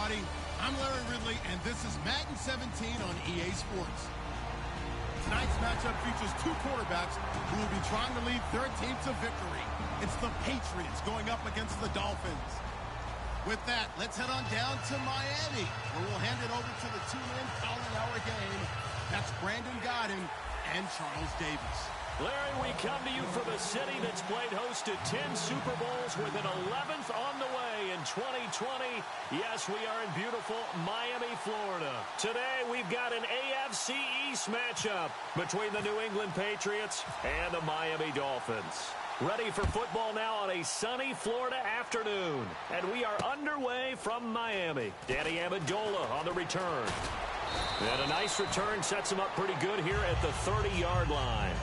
everybody. I'm Larry Ridley, and this is Madden 17 on EA Sports. Tonight's matchup features two quarterbacks who will be trying to lead their team to victory. It's the Patriots going up against the Dolphins. With that, let's head on down to Miami, where we'll hand it over to the two men calling our game. That's Brandon Godden and Charles Davis. Larry, we come to you from a city that's played host to 10 Super Bowls with an 11th on the way in 2020. Yes, we are in beautiful Miami, Florida. Today, we've got an AFC East matchup between the New England Patriots and the Miami Dolphins. Ready for football now on a sunny Florida afternoon. And we are underway from Miami. Danny Amendola on the return. And a nice return sets him up pretty good here at the 30-yard line.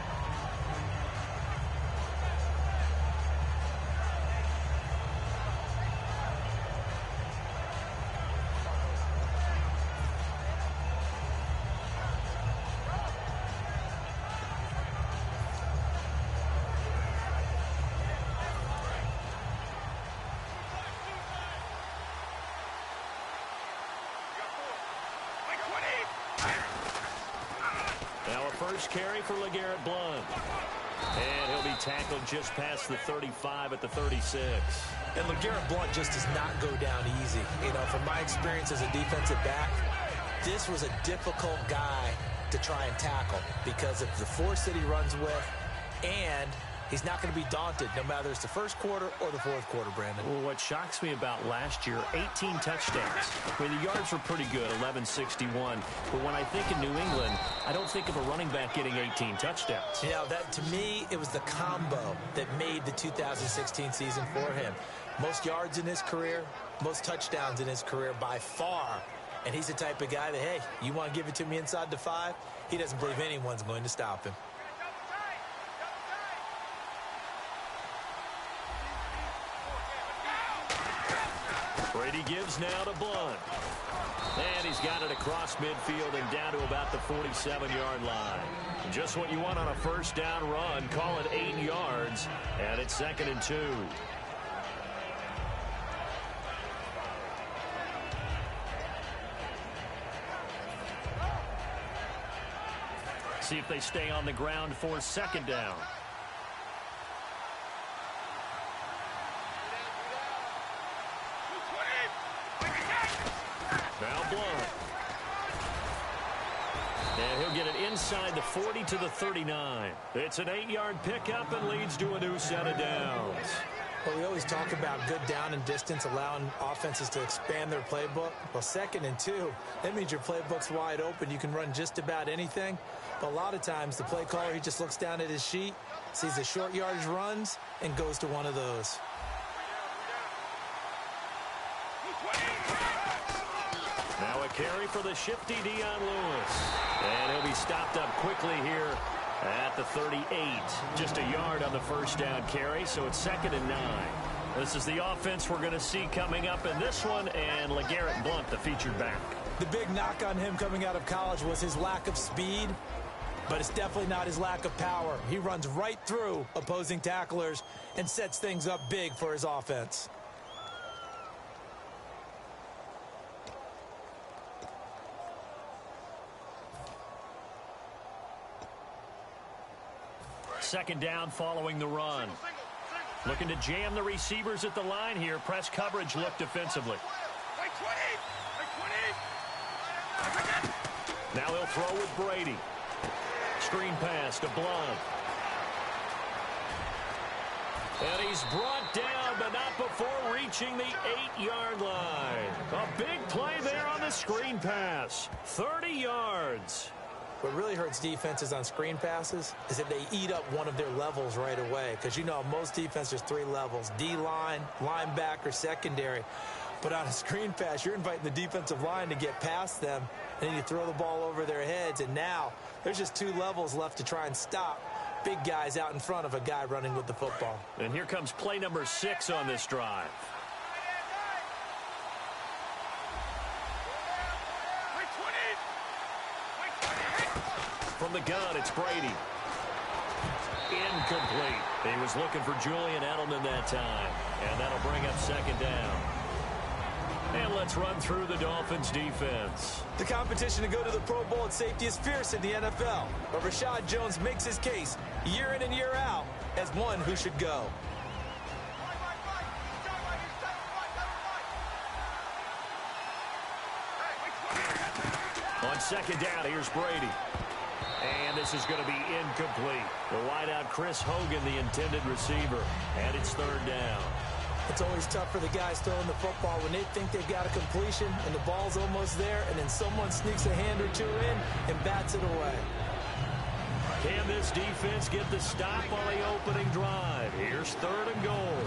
First carry for LeGarrette Blount. And he'll be tackled just past the 35 at the 36. And LeGarrette Blount just does not go down easy. You know, from my experience as a defensive back, this was a difficult guy to try and tackle because of the force that he runs with, and he's not going to be daunted no matter it's the first quarter or the fourth quarter, Brandon. Well, what shocks me about last year, 18 touchdowns. I mean, the yards were pretty good, 1161. But when I think of New England, I don't think of a running back getting 18 touchdowns. You know, that to me, it was the combo that made the 2016 season for him. Most yards in his career, most touchdowns in his career by far. And he's the type of guy that, hey, you want to give it to me inside the 5? He doesn't believe anyone's going to stop him. Brady gives now to Blount. And he's got it across midfield and down to about the 47-yard line. Just what you want on a first down run. Call it 8 yards. And it's 2nd and 2. See if they stay on the ground for 2nd down. Now Blount. And he'll get it inside the 40 to the 39. It's an 8-yard pickup and leads to a new set of downs. Well, we always talk about good down and distance, allowing offenses to expand their playbook. Well, 2nd and 2, that means your playbook's wide open. You can run just about anything. But a lot of times, the play caller, he just looks down at his sheet, sees the short yardage runs, and goes to one of those. Now a carry for the shifty Dion Lewis. And he'll be stopped up quickly here at the 38. Just a yard on the first down carry, so it's 2nd and 9. This is the offense we're going to see coming up in this one, and LeGarrette Blount, the featured back. The big knock on him coming out of college was his lack of speed, but it's definitely not his lack of power. He runs right through opposing tacklers and sets things up big for his offense. Second down following the run. Looking to jam the receivers at the line here. Press coverage look defensively. Now he'll throw with Brady. Screen pass to Blount. And he's brought down, but not before reaching the 8-yard line. A big play there on the screen pass. 30 yards. What really hurts defenses on screen passes is that they eat up one of their levels right away. Because, you know, most defenses, 3 levels. D-line, linebacker, secondary. But on a screen pass, you're inviting the defensive line to get past them, and then you throw the ball over their heads. And now there's just 2 levels left to try and stop big guys out in front of a guy running with the football. And here comes play number 6 on this drive. From the gun, it's Brady. Incomplete. He was looking for Julian Edelman that time. And that'll bring up 2nd down. And let's run through the Dolphins' defense. The competition to go to the Pro Bowl at safety is fierce in the NFL, but Rashad Jones makes his case year in and year out as one who should go. On second down, here's Brady. And this is going to be incomplete. The wideout, Chris Hogan, the intended receiver. And it's third down. It's always tough for the guys throwing the football when they think they've got a completion and the ball's almost there, and then someone sneaks a hand or two in and bats it away. Can this defense get the stop on the opening drive? Here's third and goal.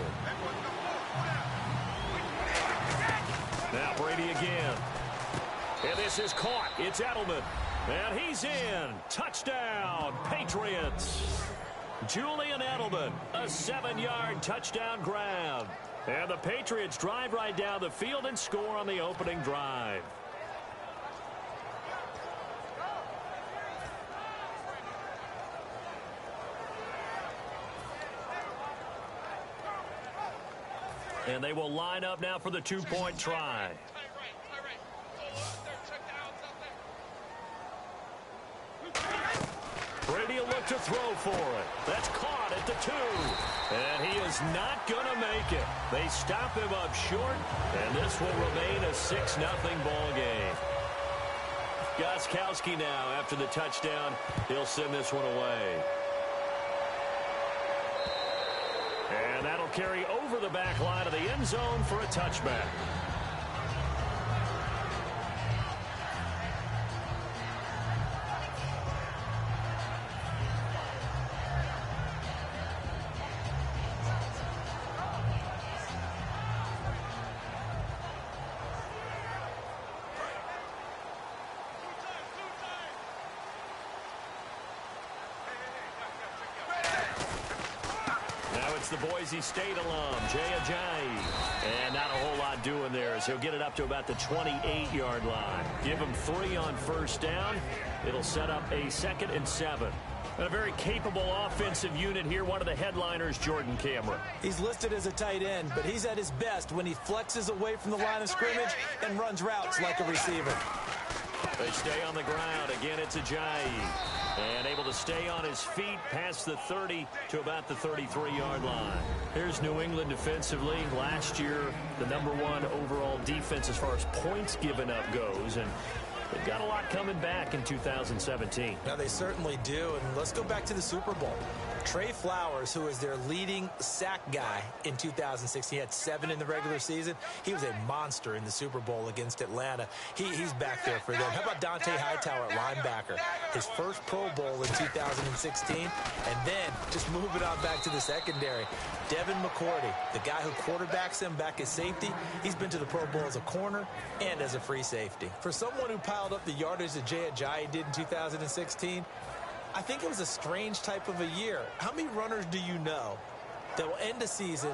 Now Brady again. And this is caught. It's Edelman. And he's in. Touchdown, Patriots. Julian Edelman, a 7-yard touchdown grab. And the Patriots drive right down the field and score on the opening drive. And they will line up now for the two-point try. Brady will look to throw for it. That's caught at the 2. And he is not going to make it. They stop him up short, and this will remain a 6-0 ball game. Gostkowski now after the touchdown. He'll send this one away. And that'll carry over the back line of the end zone for a touchback. The Boise State alum, Jay Ajayi. And not a whole lot doing there as he'll get it up to about the 28-yard line. Give him 3 on first down. It'll set up a 2nd and 7. And a very capable offensive unit here. One of the headliners, Jordan Cameron. He's listed as a tight end, but he's at his best when he flexes away from the line of scrimmage and runs routes like a receiver. They stay on the ground. Again, it's Ajayi. And able to stay on his feet past the 30 to about the 33-yard line. Here's New England defensively. Last year, the #1 overall defense as far as points given up goes. And they've got a lot coming back in 2017. Now, they certainly do. And let's go back to the Super Bowl. Trey Flowers, who was their leading sack guy in 2016, he had 7 in the regular season. He was a monster in the Super Bowl against Atlanta. He's back there for them. How about Dante Hightower at linebacker? His first Pro Bowl in 2016. And then just moving on back to the secondary. Devin McCourty, the guy who quarterbacks him back as safety, he's been to the Pro Bowl as a corner and as a free safety. For someone who piled up the yardage that Jay Ajayi did in 2016, I think it was a strange type of a year. How many runners do you know that will end a season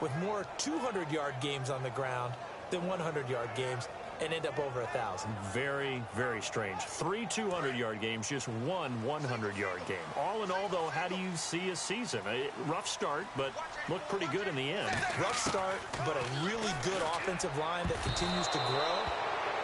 with more 200-yard games on the ground than 100-yard games and end up over 1,000? Very, very strange. 3 200-yard games, just 1 100-yard game. All in all, though, how do you see a season? A rough start, but looked pretty good in the end. Rough start, but a really good offensive line that continues to grow.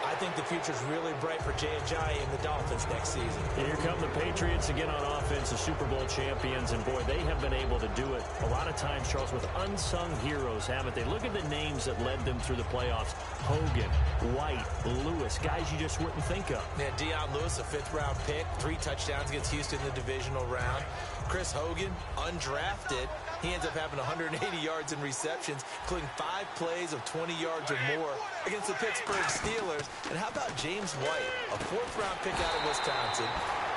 I think the future's really bright for Jay Ajayi and the Dolphins next season. And here come the Patriots again on offense, the Super Bowl champions. And, boy, they have been able to do it a lot of times, Charles, with unsung heroes, haven't they? Look at the names that led them through the playoffs. Hogan, White, Lewis, guys you just wouldn't think of. Yeah, Deion Lewis, a 5th-round pick, 3 touchdowns against Houston in the divisional round. Chris Hogan, undrafted. He ends up having 180 yards in receptions, including 5 plays of 20 yards or more against the Pittsburgh Steelers. And how about James White, a 4th-round pick out of Wisconsin?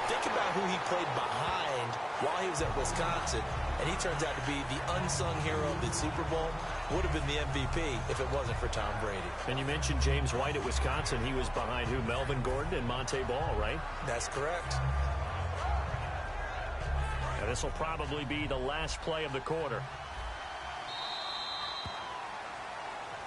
Think about who he played behind while he was at Wisconsin, and he turns out to be the unsung hero of the Super Bowl. Would have been the MVP if it wasn't for Tom Brady. And you mentioned James White at Wisconsin. He was behind who? Melvin Gordon and Monte Ball, right? That's correct. And this will probably be the last play of the quarter.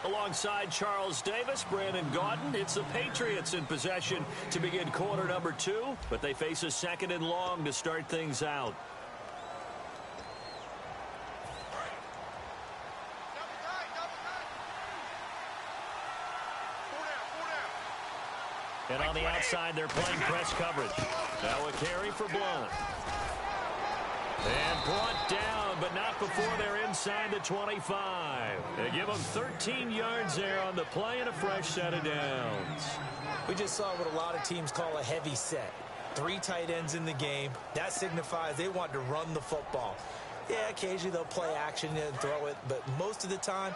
Alongside Charles Davis, Brandon Gaudin, it's the Patriots in possession to begin quarter number 2, but they face a 2nd and long to start things out. And on the outside, they're playing press coverage. Now a carry for Blunt. And brought down, but not before they're inside the 25. They give them 13 yards there on the play and a fresh set of downs. We just saw what a lot of teams call a heavy set. 3 tight ends in the game. That signifies they want to run the football. Yeah, occasionally they'll play action and throw it, but most of the time,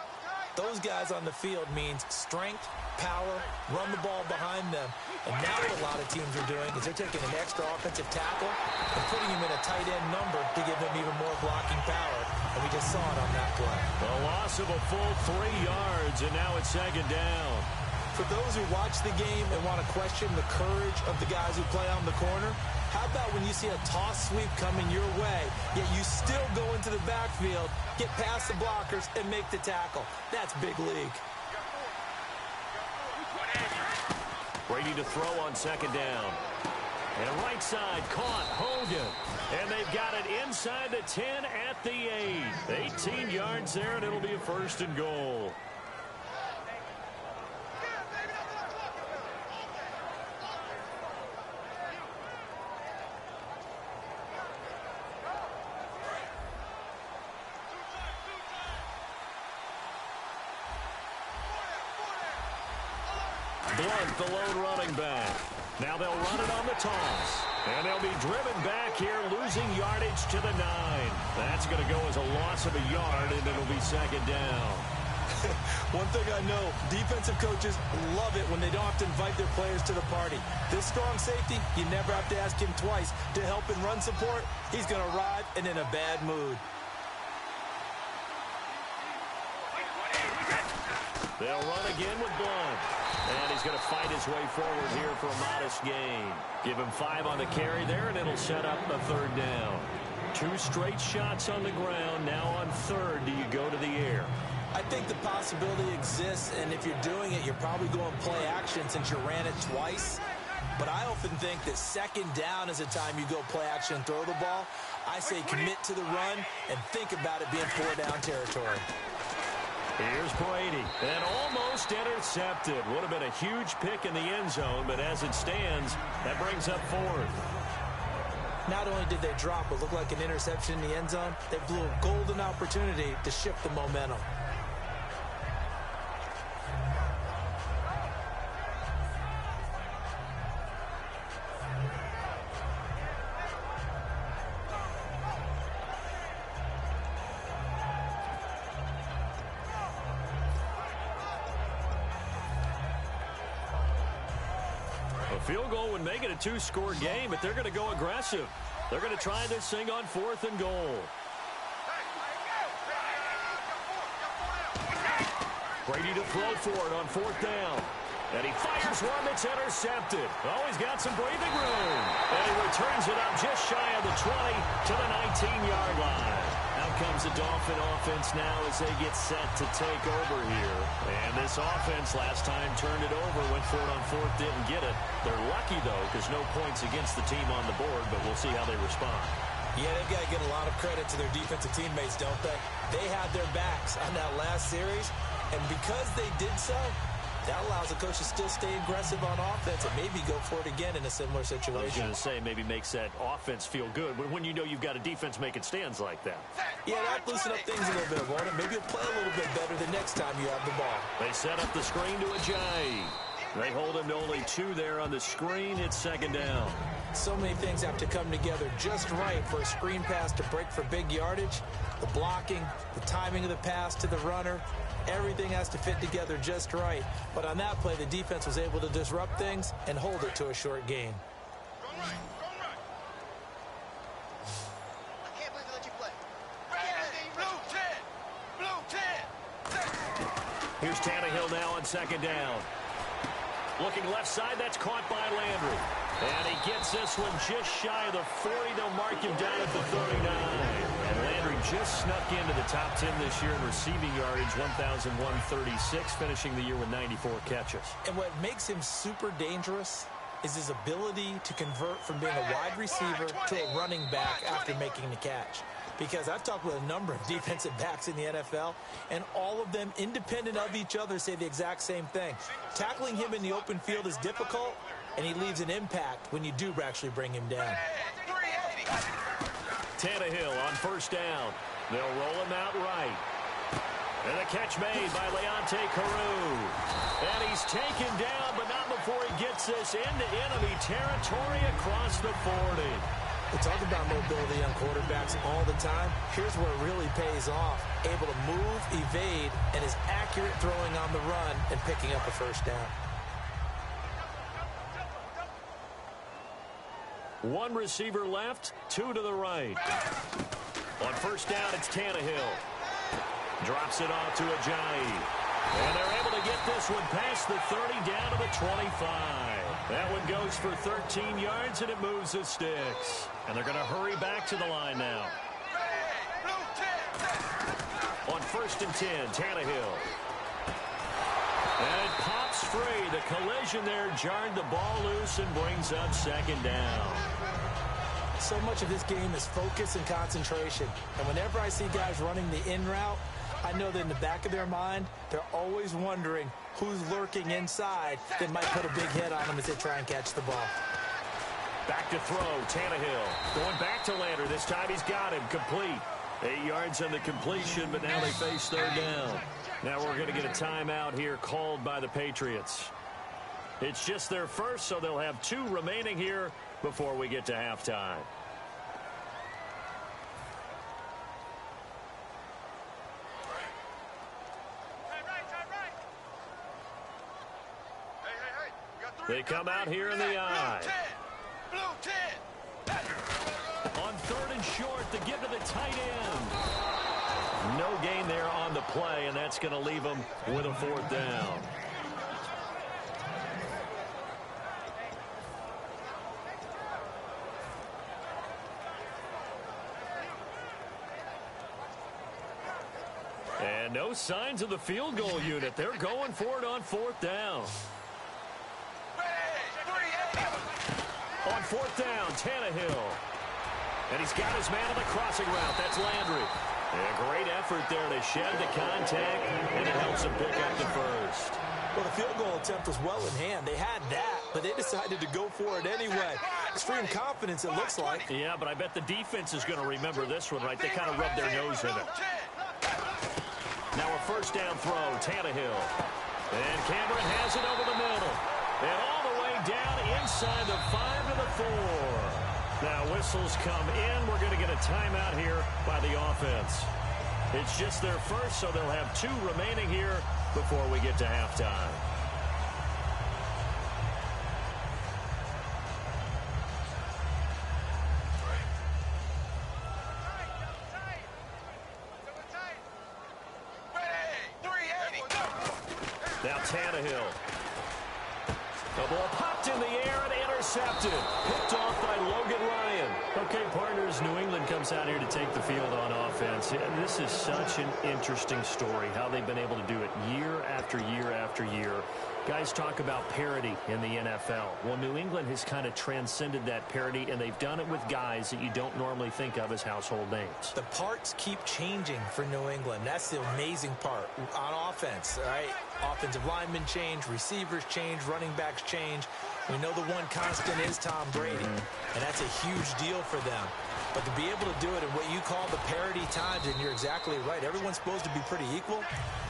those guys on the field means strength, power, run the ball behind them. And now what a lot of teams are doing is they're taking an extra offensive tackle and putting him in a tight end number to give them even more blocking power. And we just saw it on that play. A loss of a full 3 yards, and now it's second down. For those who watch the game and want to question the courage of the guys who play on the corner, how about when you see a toss sweep coming your way, yet you still go into the backfield, get past the blockers, and make the tackle? That's big league. Brady to throw on second down. And right side, caught, Hogan. And they've got it inside the 10 at the 8. 18 yards there, and it'll be a first and goal. Blunt, the lone running back. Now they'll run it on the toss. And they'll be driven back here, losing yardage to the 9. That's going to go as a loss of a yard, and it'll be second down. One thing I know, defensive coaches love it when they don't have to invite their players to the party. This strong safety, you never have to ask him twice to help in run support. He's going to arrive and in a bad mood. They'll run again with Blunt. And he's going to fight his way forward here for a modest gain. Give him 5 on the carry there, and it'll set up a third down. 2 straight shots on the ground. Now on third, do you go to the air? I think the possibility exists, and if you're doing it, you're probably going play action since you ran it twice. But I often think that second down is a time you go play action and throw the ball. I say commit to the run and think about it being 4-down territory. Here's Brady, and almost intercepted. Would have been a huge pick in the end zone, but as it stands, that brings up 4th. Not only did they drop what looked like an interception in the end zone, they blew a golden opportunity to shift the momentum. Field goal would make it a 2-score game, but they're going to go aggressive. They're going to try this thing on 4th and goal. Brady to throw for it on 4th down. And he fires one that's intercepted. Oh, he's got some breathing room. And he returns it up just shy of the 20 to the 19-yard line. Out comes the Dolphin offense now as they get set to take over here. And this offense last time turned it over, went for it on 4th, didn't get it. They're lucky, though, because no points against the team on the board, but we'll see how they respond. Yeah, they've got to get a lot of credit to their defensive teammates, don't they? They had their backs on that last series, and because they did so, that allows the coach to still stay aggressive on offense and maybe go for it again in a similar situation. I was going to say maybe makes that offense feel good when you know you've got a defense making stands like that. Yeah, that loosen up things a little bit, won't it? Maybe you'll play a little bit better the next time you have the ball. They set up the screen to Ajayi. They hold him to only 2 there on the screen. It's second down. So many things have to come together just right for a screen pass to break for big yardage. The blocking, the timing of the pass to the runner, everything has to fit together just right. But on that play, the defense was able to disrupt things and hold it to a short gain. I can't believe they let you play. Blue 10. Here's Tannehill now on second down. Looking left side, that's caught by Landry. And he gets this one just shy of the 40. They'll mark him down at the 39. And Landry just snuck into the top 10 this year in receiving yardage, 1,136, finishing the year with 94 catches. And what makes him super dangerous is his ability to convert from being a wide receiver to a running back after making the catch. Because I've talked with a number of defensive backs in the NFL, and all of them, independent of each other, say the exact same thing. Tackling him in the open field is difficult, and he leaves an impact when you do actually bring him down. 380. Tannehill on first down. They'll roll him out right. And a catch made by Leonte Carew. And he's taken down, but not before he gets this into enemy territory across the 40. We talk about mobility on quarterbacks all the time. Here's where it really pays off. Able to move, evade, and is accurate throwing on the run and picking up a first down. One receiver left, two to the right. On first down, it's Tannehill. Drops it off to Ajayi. And they're able to get this one past the 30 down to the 25. That one goes for 13 yards, and it moves the sticks. And they're going to hurry back to the line now. On first and 10, Tannehill. And it pops free. The collision there jarred the ball loose and brings up second down. So much of this game is focus and concentration. And whenever I see guys running the in route, I know that in the back of their mind, they're always wondering who's lurking inside that might put a big hit on them as they try and catch the ball. Back to throw, Tannehill. Going back to Lander. This time he's got him complete. 8 yards on the completion, but now they face third down. Now we're going to get a timeout here called by the Patriots. It's just their first, so they'll have 2 remaining here before we get to halftime. They come out here in the eye. Blue 10. On third and short, to give to the tight end. No gain there on the play, and that's going to leave them with a fourth down. And no signs of the field goal unit. They're going for it on fourth down. On fourth down, Tannehill. And he's got his man on the crossing route. That's Landry. And a great effort there to shed the contact, and it helps him pick up the first. Well, the field goal attempt was well in hand. They had that, but they decided to go for it anyway. Extreme confidence, it looks like. Yeah, but I bet the defense is going to remember this one, right? They kind of rubbed their nose in it. Now a first down throw, Tannehill. And Cameron has it over the middle. And all the way down inside the 5 to the 4. Now whistles come in. We're going to get a timeout here by the offense. It's just their first, so they'll have 2 remaining here before we get to halftime. Now Tannehill. The ball popped in the air and intercepted. Picked off by Logan Ryan. Okay, partners, New England comes out here to take the field on offense. And this is such an interesting story, how they've been able to do it year after year after year. Guys talk about parity in the NFL. Well, New England has kind of transcended that parity, and they've done it with guys that you don't normally think of as household names. The parts keep changing for New England. That's the amazing part on offense, right? Offensive linemen change, receivers change, running backs change. We know the one constant is Tom Brady, and that's a huge deal for them. But to be able to do it in what you call the parity times, and you're exactly right, everyone's supposed to be pretty equal.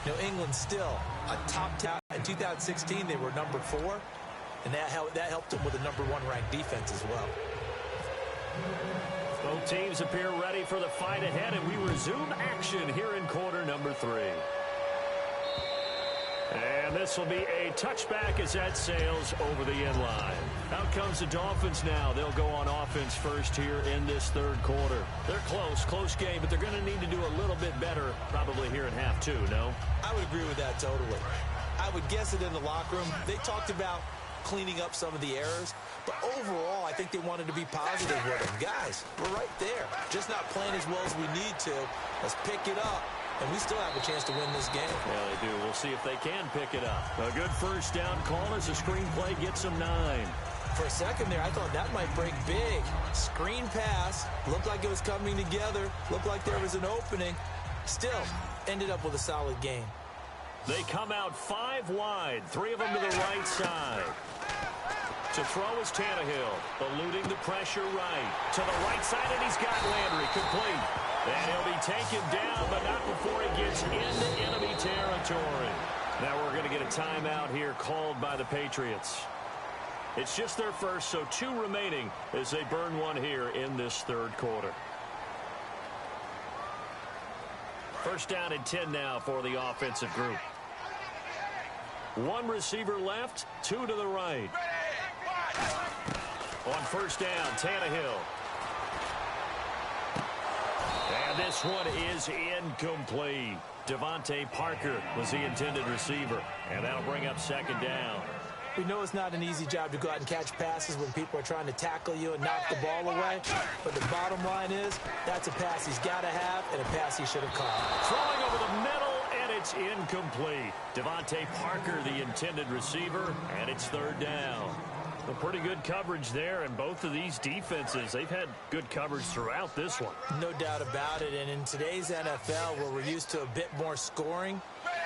New England's still a top 10. In 2016, they were number 4, and that helped them with a number 1 ranked defense as well. Both teams appear ready for the fight ahead, and we resume action here in quarter number 3. And this will be a touchback as that sails over the end line. Out comes the Dolphins now. They'll go on offense first here in this third quarter. They're close game, but they're going to need to do a little bit better probably here in half 2, no? I would agree with that totally. I would guess it in the locker room. They talked about cleaning up some of the errors, but overall, I think they wanted to be positive with them. Guys, we're right there. Just not playing as well as we need to. Let's pick it up. And we still have a chance to win this game. Yeah, they do. We'll see if they can pick it up. A good first down call as the screen play gets them 9. For a second there, I thought that might break big. Screen pass. Looked like it was coming together. Looked like there was an opening. Still, ended up with a solid game. They come out 5 wide. 3 of them to the right side. To throw is Tannehill, eluding the pressure right. To the right side, and he's got Landry complete. And he'll be taken down, but not before he gets into enemy territory. Now we're going to get a timeout here called by the Patriots. It's just their first, so 2 remaining as they burn one here in this third quarter. First down and 10 now for the offensive group. 1 receiver left, 2 to the right. On first down, Tannehill. And this one is incomplete. Devontae Parker was the intended receiver, and that'll bring up second down. We know it's not an easy job to go out and catch passes when people are trying to tackle you and knock the ball away, but the bottom line is that's a pass he's got to have and a pass he should have caught. Throwing over the middle, and it's incomplete. Devontae Parker, the intended receiver, and it's third down. Well, pretty good coverage there, and both of these defenses, they've had good coverage throughout this one. No doubt about it, and in today's NFL, where we're used to a bit more scoring,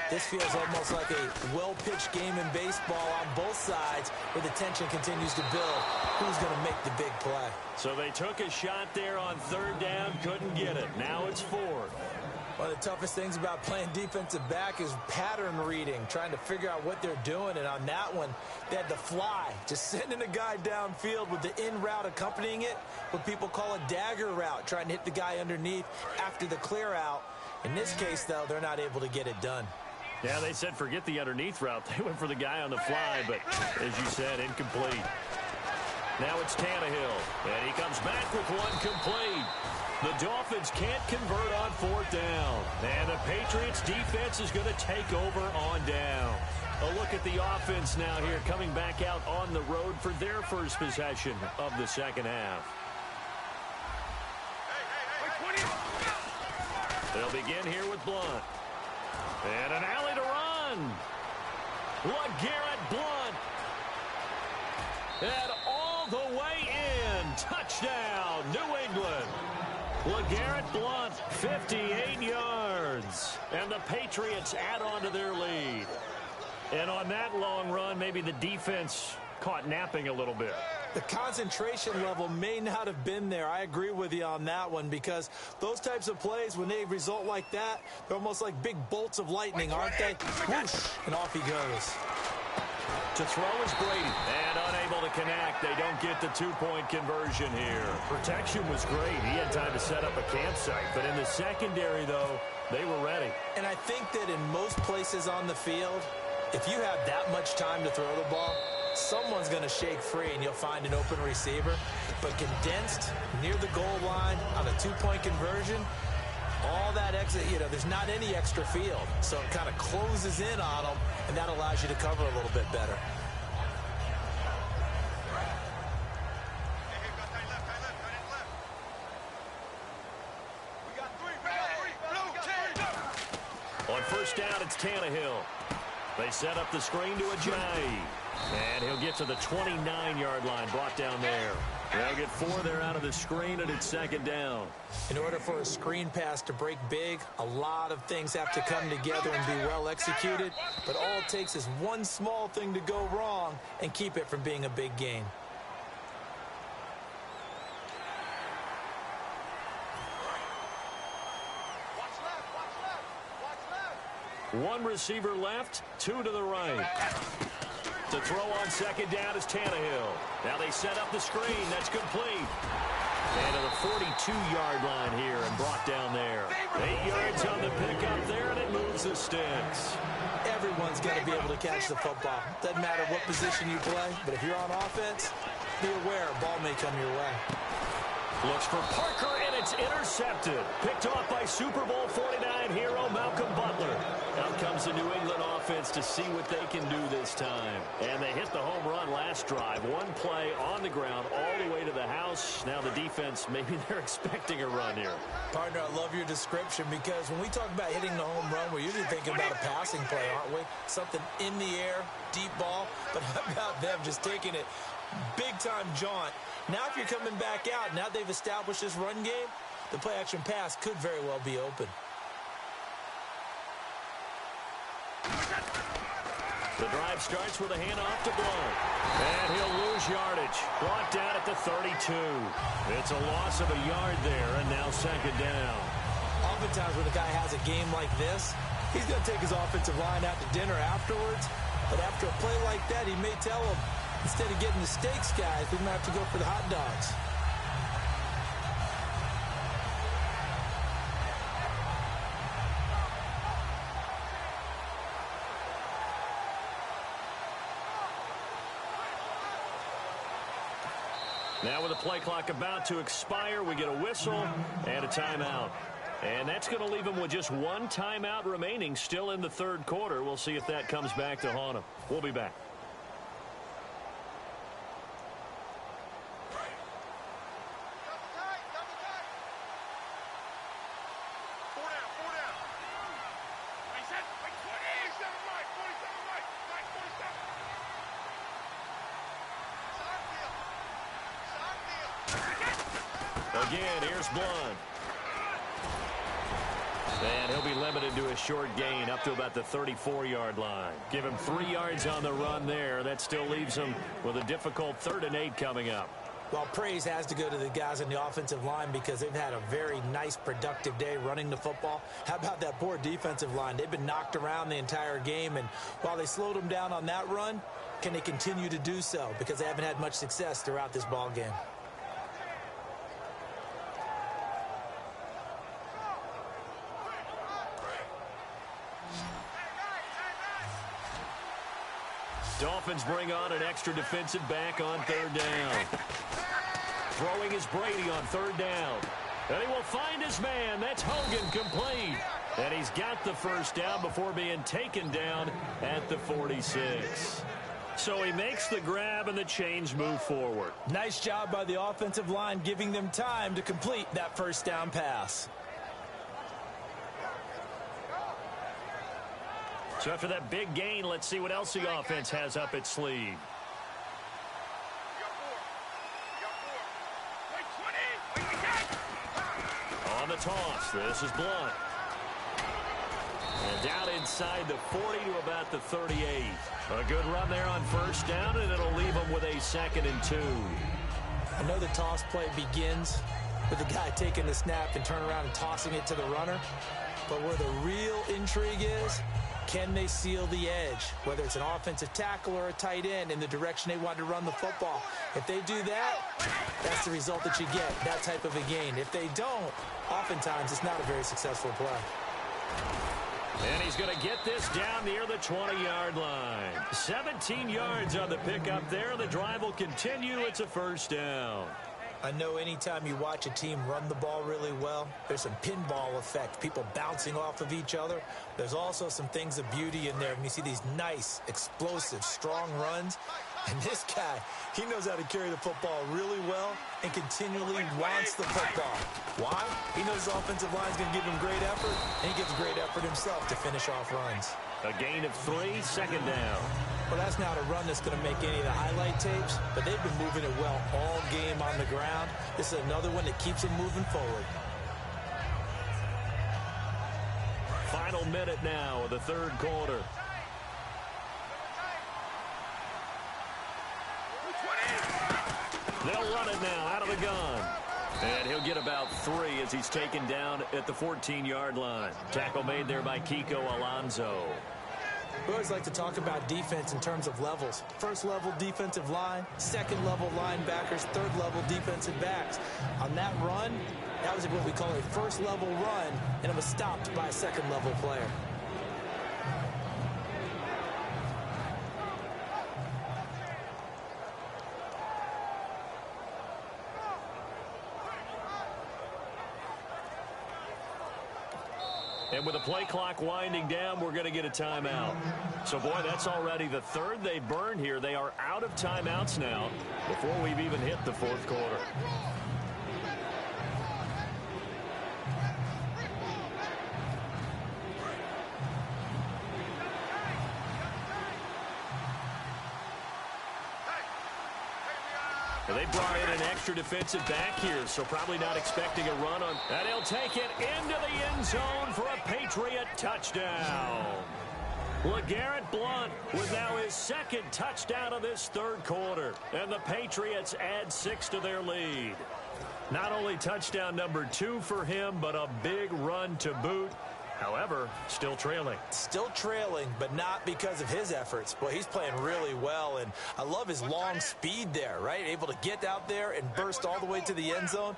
this feels almost like a well-pitched game in baseball on both sides where the tension continues to build. Who's going to make the big play? So they took a shot there on third down, couldn't get it. Now it's fourth. One of the toughest things about playing defensive back is pattern reading, trying to figure out what they're doing. And on that one, they had the fly, just sending a guy downfield with the in route accompanying it, what people call a dagger route, trying to hit the guy underneath after the clear out. In this case, though, they're not able to get it done. Yeah, they said forget the underneath route. They went for the guy on the fly, but as you said, incomplete. Now it's Tannehill, and he comes back with one complete. The Dolphins can't convert on fourth down, and the Patriots defense is going to take over on down. A look at the offense now here, coming back out on the road for their first possession of the second half. They'll begin here with Blunt. And an alley to run. LeGarrette Blunt. And all the way in. Touchdown, New England. LeGarrette Blunt, 58 yards. And the Patriots add on to their lead. And on that long run, maybe the defense caught napping a little bit. The concentration level may not have been there. I agree with you on that one, because those types of plays, when they result like that, they're almost like big bolts of lightning, aren't they? Whoosh, and off he goes. To throw is Brady, and unable to connect. They don't get the two-point conversion here. Protection was great. He had time to set up a campsite, but in the secondary, though, they were ready. And I think that in most places on the field, if you have that much time to throw the ball, someone's going to shake free and you'll find an open receiver. But condensed near the goal line on a two-point conversion, all that exit, there's not any extra field. So it kind of closes in on them, and that allows you to cover a little bit better. On first down, it's Tannehill. They set up the screen to Ajayi. And he'll get to the 29-yard line, brought down there. They'll get 4 there out of the screen, and it's second down. In order for a screen pass to break big, a lot of things have to come together and be well executed. But all it takes is one small thing to go wrong and keep it from being a big gain. One receiver left, 2 to the right. To throw on second down is Tannehill. Now they set up the screen. That's complete. And to the 42-yard line here and brought down there. 8 yards on the pickup there, and it moves the sticks. Everyone's got to be able to catch the football. Doesn't matter what position you play, but if you're on offense, be aware a ball may come your way. Looks for Parker, and it's intercepted. Picked off by Super Bowl 49 hero Malcolm Butler. Out comes the New England offense to see what they can do this time. And they hit the home run last drive. One play on the ground all the way to the house. Now the defense, maybe they're expecting a run here. Partner, I love your description, because when we talk about hitting the home run, we're usually thinking about a passing play, aren't we? Something in the air, deep ball. But how about them just taking it big-time jaunt? Now if you're coming back out, now they've established this run game, the play-action pass could very well be open. The drive starts with a handoff to Blount. And he'll lose yardage. Brought down at the 32. It's a loss of a yard there, and now second down. Oftentimes when a guy has a game like this, he's going to take his offensive line out to dinner afterwards. But after a play like that, he may tell them, instead of getting the steaks, guys, we're going to have to go for the hot dogs. Now with the play clock about to expire, we get a whistle and a timeout. And that's going to leave him with just one timeout remaining still in the third quarter. We'll see if that comes back to haunt him. We'll be back. Again, here's Blount. And he'll be limited to a short gain up to about the 34-yard line. Give him 3 yards on the run there. That still leaves him with a difficult 3rd and 8 coming up. Well, praise has to go to the guys on the offensive line because they've had a very nice, productive day running the football. How about that poor defensive line? They've been knocked around the entire game, and while they slowed them down on that run, can they continue to do so? Because they haven't had much success throughout this ball game. Dolphins bring on an extra defensive back on 3rd down. Throwing is Brady on 3rd down. And he will find his man. That's Hogan, complete. And he's got the first down before being taken down at the 46. So he makes the grab and the chains move forward. Nice job by the offensive line giving them time to complete that first down pass. So after that big gain, let's see what else the offense has up its sleeve. On the toss, this is Blount. And down inside the 40 to about the 38. A good run there on first down, and it'll leave him with a 2nd and 2. I know the toss play begins with the guy taking the snap and turn around and tossing it to the runner. But where the real intrigue is, can they seal the edge, whether it's an offensive tackle or a tight end, in the direction they want to run the football? If they do that, that's the result that you get, that type of a gain. If they don't, oftentimes it's not a very successful play. And he's going to get this down near the 20-yard line. 17 yards on the pickup there. The drive will continue. It's a first down. I know anytime you watch a team run the ball really well, there's some pinball effect, people bouncing off of each other. There's also some things of beauty in there when you see these nice, explosive, strong runs. And this guy, he knows how to carry the football really well and continually wants the football. Why? He knows his offensive line is going to give him great effort, and he gives great effort himself to finish off runs. A gain of 3, 2nd down. Well, that's not a run that's going to make any of the highlight tapes, but they've been moving it well all game on the ground. This is another one that keeps them moving forward. Final minute now of the 3rd quarter. They'll run it now out of the gun. And he'll get about 3 as he's taken down at the 14-yard line. Tackle made there by Kiko Alonso. We always like to talk about defense in terms of levels. First level defensive line, second level linebackers, third level defensive backs. On that run, that was what we call a first level run, and it was stopped by a second level player. And with the play clock winding down, we're going to get a timeout. So, boy, that's already the 3rd they burned here. They are out of timeouts now before we've even hit the 4th quarter. They brought in an extra defensive back here, so probably not expecting a run on. And he'll take it into the end zone for a Patriot touchdown. LeGarrette Blount with now his second touchdown of this third quarter. And the Patriots add 6 to their lead. Not only touchdown number 2 for him, but a big run to boot. However, still trailing. Still trailing, but not because of his efforts. Boy, he's playing really well, and I love his long speed there, right? Able to get out there and burst all the way to the end zone,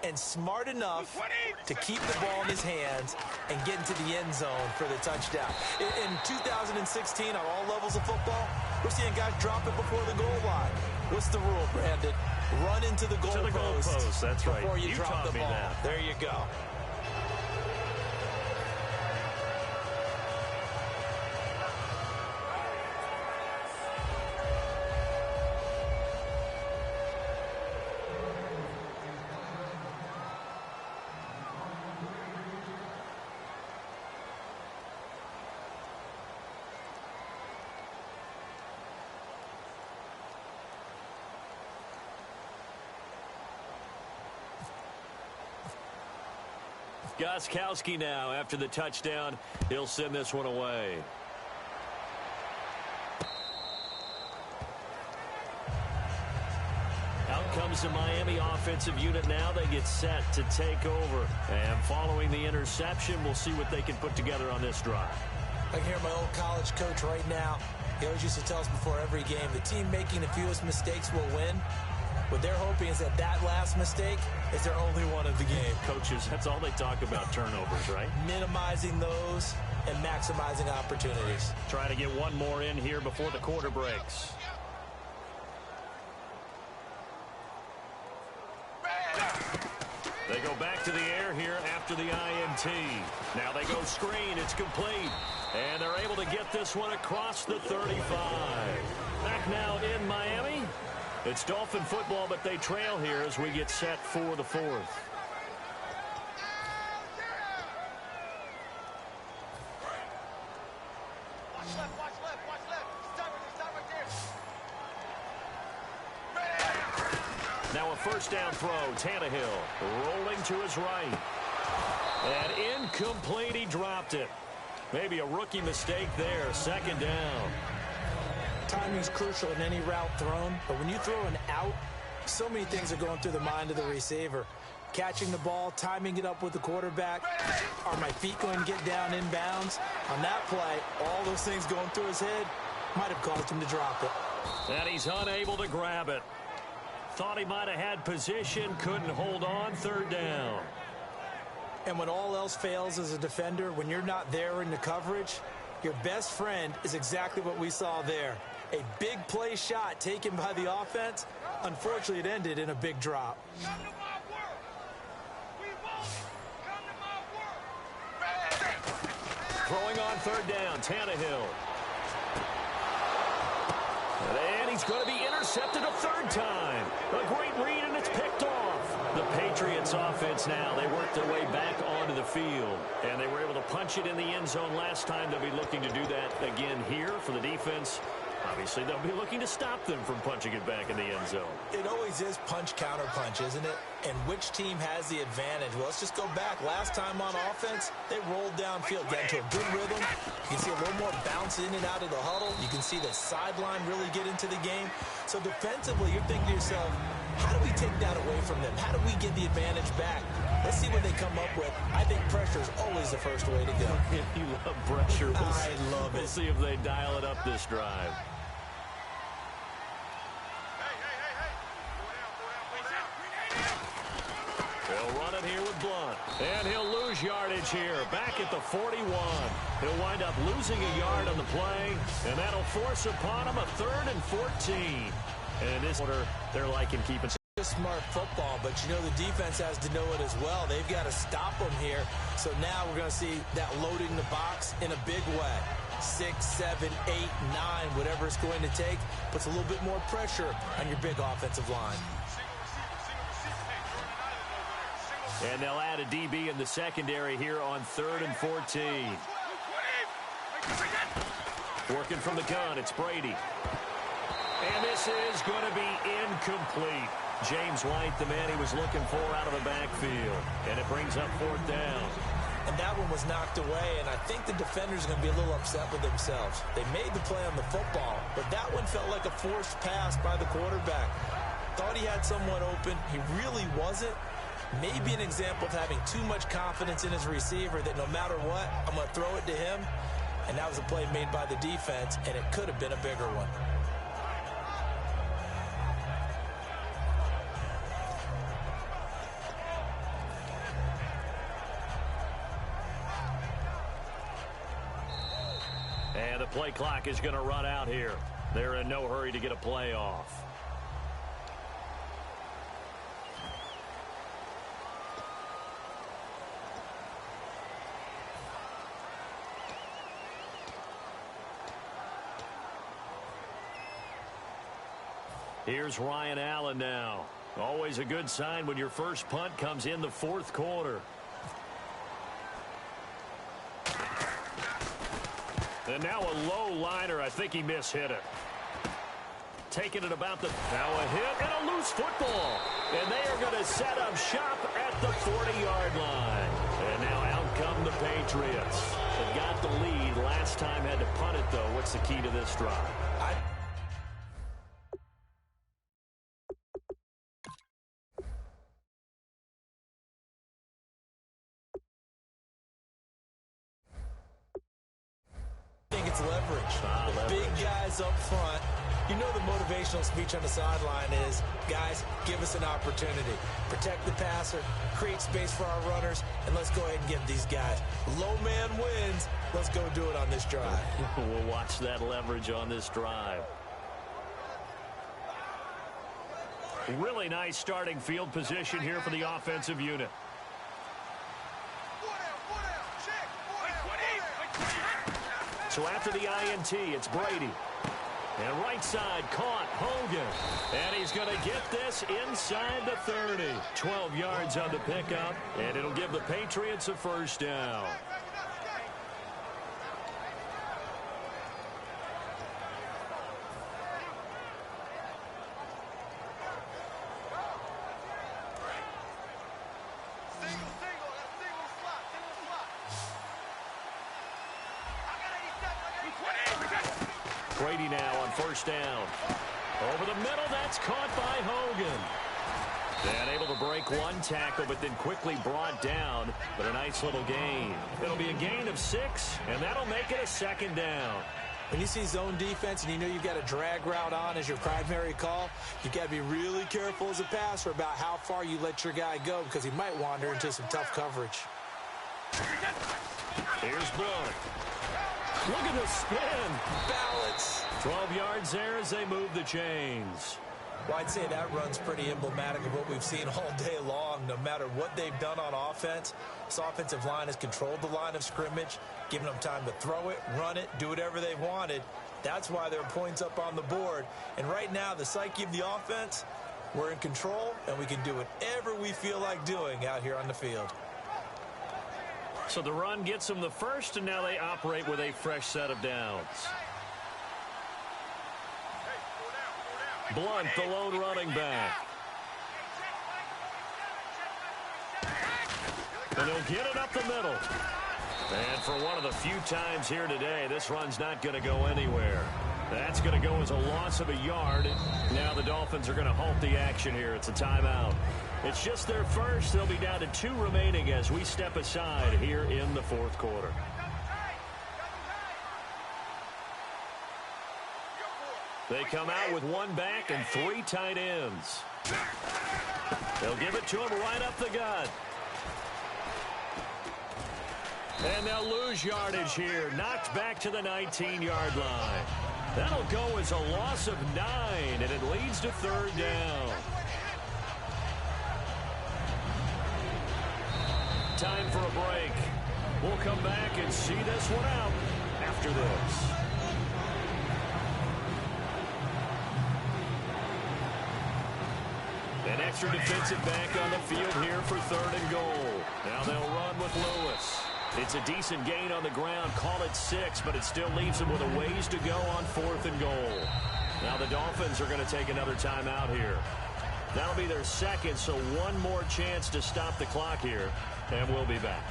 and smart enough to keep the ball in his hands and get into the end zone for the touchdown. In 2016, on all levels of football, we're seeing guys drop it before the goal line. What's the rule, Brandon? Run into the goalpost. That's right. Before you drop the ball. There you go. Gostkowski now after the touchdown. He'll send this one away. Out comes the Miami offensive unit now. They get set to take over. And following the interception, we'll see what they can put together on this drive. I can hear my old college coach right now. He always used to tell us before every game, the team making the fewest mistakes will win. What they're hoping is that last mistake is their only one of the game. Coaches, that's all they talk about, turnovers, right? Minimizing those and maximizing opportunities. Trying to get one more in here before the quarter breaks. They go back to the air here after the INT. Now they go screen. It's complete. And they're able to get this one across the 35. Back now in Miami. It's Dolphin football, but they trail here as we get set for the fourth. Watch left. Stop right there. Now a first down throw. Tannehill rolling to his right. And incomplete. He dropped it. Maybe a rookie mistake there. Second down. Timing is crucial in any route thrown, but when you throw an out, so many things are going through the mind of the receiver. Catching the ball, timing it up with the quarterback. Are my feet going to get down in bounds? On that play, all those things going through his head might have caused him to drop it. And he's unable to grab it. Thought he might have had position, couldn't hold on. Third down. And when all else fails as a defender, when you're not there in the coverage, your best friend is exactly what we saw there. A big play shot taken by the offense. Unfortunately, it ended in a big drop. Come to my work. We won't. Come to my work. Throwing on third down, Tannehill. And he's going to be intercepted a third time. A great read, and it's picked off. The Patriots offense now, they worked their way back onto the field. And they were able to punch it in the end zone last time. They'll be looking to do that again here for the defense. Obviously, they'll be looking to stop them from punching it back in the end zone. It always is punch-counter-punch, isn't it? And which team has the advantage? Well, let's just go back. Last time on offense, they rolled downfield, got into a good rhythm. You can see a little more bounce in and out of the huddle. You can see the sideline really get into the game. So defensively, you're thinking to yourself, how do we take that away from them? How do we get the advantage back? Let's see what they come up with. I think pressure is always the first way to go. You love pressure. I love it. We'll see if they dial it up this drive. They'll run it here with Blount. And he'll lose yardage here. Back at the 41. He'll wind up losing a yard on the play. And that'll force upon him a 3rd and 14. And in this order, they're liking keeping smart football, but you know the defense has to know it as well. They've got to stop them here. So now we're going to see that loading the box in a big way. 6, 7, 8, 9, whatever it's going to take, puts a little bit more pressure on your big offensive line. And they'll add a DB in the secondary here on 3rd and 14. Working from the gun, it's Brady. And this is going to be incomplete. James White, the man he was looking for out of the backfield. And it brings up 4th down. and that one was knocked away, and I think the defenders are going to be a little upset with themselves. They made the play on the football, but that one felt like a forced pass by the quarterback. Thought he had someone open. He really wasn't. Maybe an example of having too much confidence in his receiver that no matter what, I'm going to throw it to him. And that was a play made by the defense, and it could have been a bigger one. And the play clock is going to run out here. They're in no hurry to get a play off. Here's Ryan Allen now. Always a good sign when your first punt comes in the fourth quarter. And now a low liner. I think he mishit it. Taking it about the... Now a hit and a loose football. And they are going to set up shop at the 40-yard line. And now out come the Patriots. They got the lead. Last time had to punt it, though. What's the key to this drive? It's leverage. Big guys up front. You know the motivational speech on the sideline is, guys, give us an opportunity. Protect the passer, create space for our runners, and let's go ahead and get these guys. Low man wins. Let's go do it on this drive. We'll watch that leverage on this drive. Really nice starting field position here for the offensive unit. So after the INT, it's Brady. And right side caught Hogan. And he's going to get this inside the 30. 12 yards on the pickup. And it'll give the Patriots a first down. Brady now on first down. Over the middle, that's caught by Hogan. And able to break one tackle, but then quickly brought down. But a nice little gain. It'll be a gain of 6, and that'll make it a second down. When you see zone defense and you know you've got a drag route on as your primary call, you've got to be really careful as a passer about how far you let your guy go because he might wander into some tough coverage. Here's Blunt. Look at the spin. Balance. 12 yards there as they move the chains. Well, I'd say that run's pretty emblematic of what we've seen all day long. No matter what they've done on offense, this offensive line has controlled the line of scrimmage, giving them time to throw it, run it, do whatever they wanted. That's why there are points up on the board. And right now, the psyche of the offense, we're in control, and we can do whatever we feel like doing out here on the field. So the run gets them the first, and now they operate with a fresh set of downs. Blunt, the lone running back. And he'll get it up the middle. And for one of the few times here today, this run's not going to go anywhere. That's going to go as a loss of a yard. Now the Dolphins are going to halt the action here. It's a timeout. It's just their first. They'll be down to 2 remaining as we step aside here in the fourth quarter. They come out with 1 back and 3 tight ends. They'll give it to him right up the gut. And they'll lose yardage here. Knocked back to the 19-yard line. That'll go as a loss of 9, and it leads to 3rd down. Time for a break. We'll come back and see this one out after this. An extra defensive back on the field here for 3rd and goal. Now they'll run with Lewis. It's a decent gain on the ground. Call it 6, but it still leaves them with a ways to go on 4th and goal. Now the Dolphins are going to take another timeout here. That'll be their second, so one more chance to stop the clock here, and we'll be back.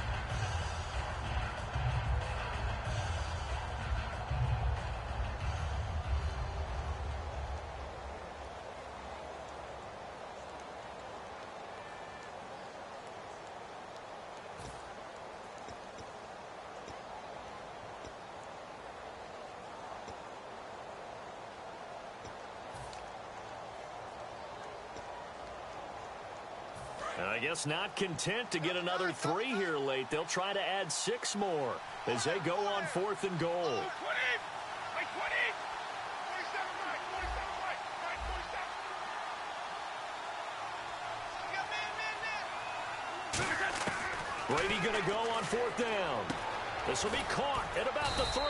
I guess not content to get another 3 here late. They'll try to add 6 more as they go on 4th and goal. 20! Like 20! 27 right, 27 right, 27. We got man. Brady going to go on 4th down. This will be caught at about the 3.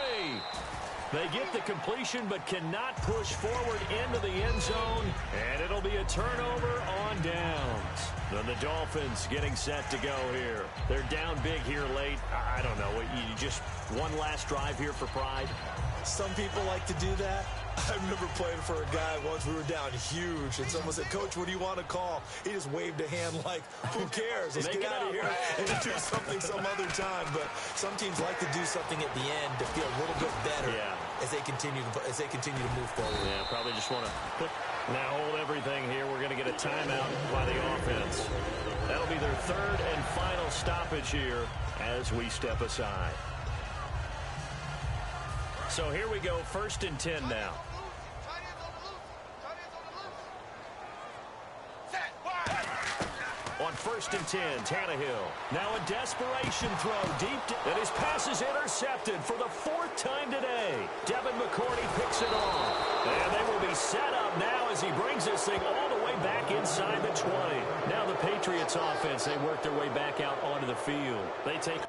They get the completion but cannot push forward into the end zone, and it'll be a turnover on downs. Then the Dolphins getting set to go here. They're down big here late. I don't know. You just one last drive here for pride? Some people like to do that. I remember playing for a guy once. We were down huge, and someone said, "Coach, what do you want to call?" He just waved a hand like, "Who cares? Let's get out of here and do something some other time." But some teams like to do something at the end to feel a little bit better as they continue to move forward. Yeah, probably just want to now hold everything here. We're going to get a timeout by the offense. That'll be their 3rd and final stoppage here as we step aside. So here we go, 1st and 10 now. On 1st and 10, Tannehill. Now a desperation throw deep, and his pass is intercepted for the 4th time today. Devin McCourty picks it off. And they will be set up now as he brings this thing all the way back inside the 20. Now the Patriots offense, they work their way back out onto the field. They take